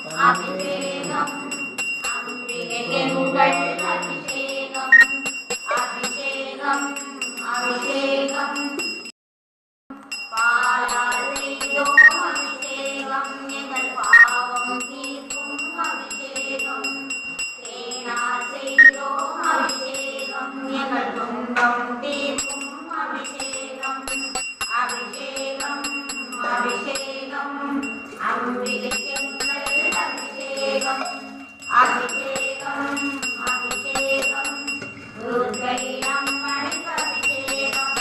அபிஷேகம் அம்பிகையெங்கள் அபிஷேகம் அபிஷேகம் அபிஷேகம் பாலால் செய்தோம் அபிஷேகம் எங்கள் பாவம் தீர்க்கும் அபிஷேகம் தேனால் செய்தோம் அபிஷேகம் எங்கள் துன்பம் தீர்க்கும் அபிஷேகம் அபிஷேகம் அபிஷேகம் அம்பிகையெங்கள் அபிஷேகம் அபிஷேகம் அபிஷேகம் துர்க்கை அம்மனுக்கு அபிஷேகம்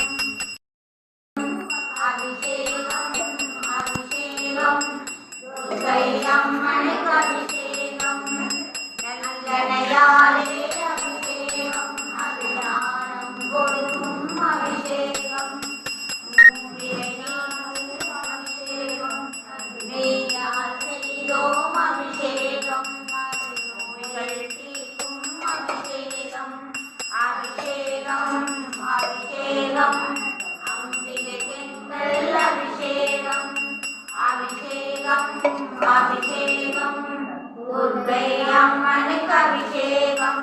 அபிஷேகம் அபிஷேகம் துர்க்கை அம்மனுக்கு அபிஷேகம் நல்லனையாலே அபிஷேகம் அது ஞானம் கொடுக்கும் அபிஷேகம் அபிஷேகம் நெய்யால் செய்தோம் அபிஷேகம் அது நோய்கள் தீர்க்கும் அபிஷேகம் அபிஷேகம் அபிஷேகம் அம்பிகையெங்கள் அபிஷேகம் அபிஷேகம் அபிஷேகம் துர்க்கை அம்மனுக்கு அபிஷேகம்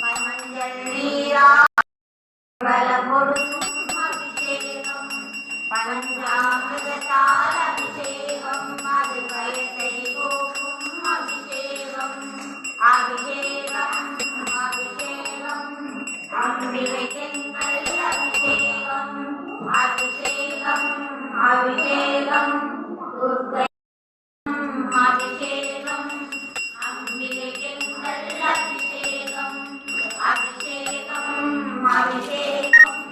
மஞ்சள் நீரா பலம் கொடுக்கும் அபிஷேகம் பஞ்சாமிர்தத்தால் அபிஷேகம் அது பயத்தை போக்கும் அபிஷேகம் அபிஷேகம் அபிஷேகம் அம்பிகையெங்கள் அபிஷேகம் அபிஷேகம் அபிஷேகம் துர்க்கை அபிஷேகம் அம்பிகையெங்கள் அபிஷேகம் அபிஷேகம் அபிஷேகம்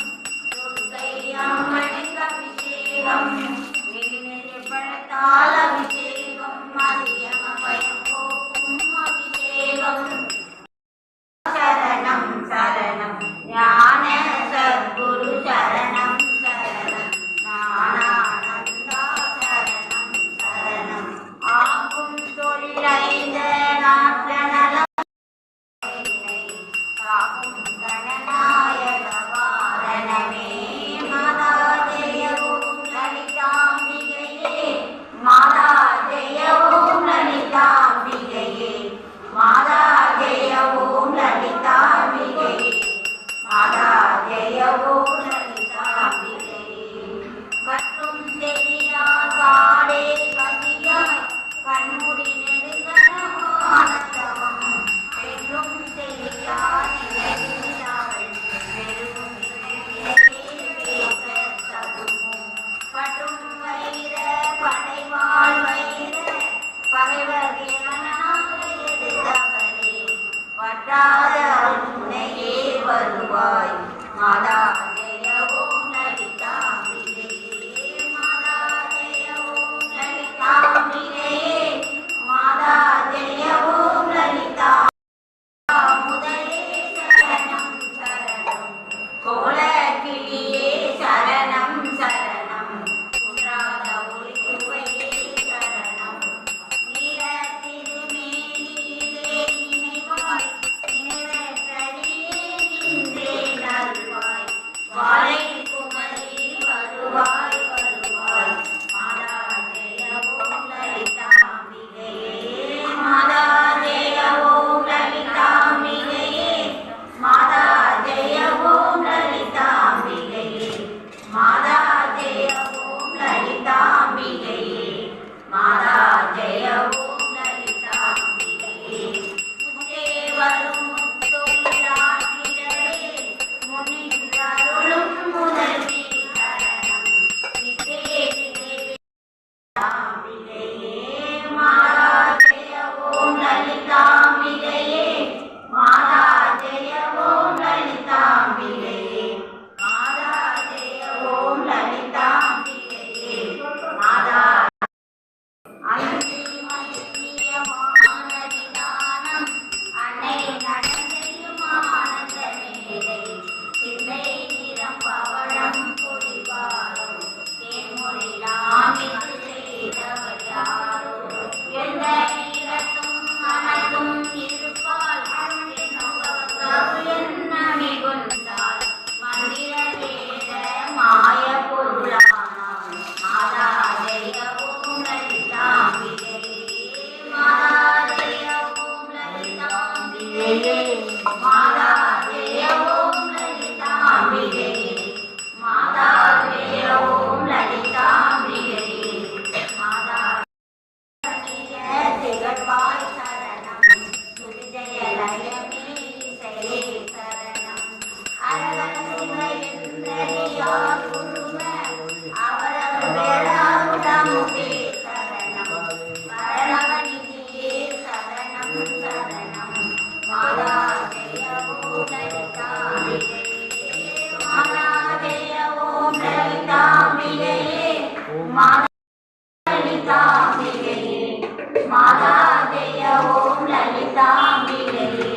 மாதா ஜெய ஓம் லலிதாம்பிகையே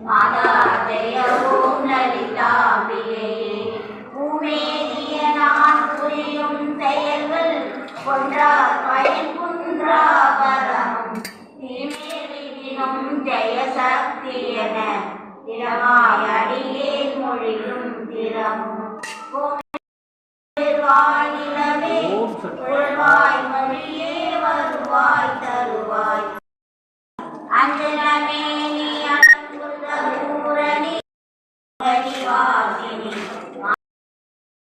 மாதா ஜெய ஓம் லலிதாம்பிகையே பூமேதிய நான் புரியும் செயல்கள் ஒன்றா பயன் குன்றா வரமும் தீமேலினும் ஜெய சக்தி என திறமாய் அடியே மொழியும் திறமும் வாய் நிலவே உள்வாய் மொழியே வருவாய் தருவாய் அஞ்சனமே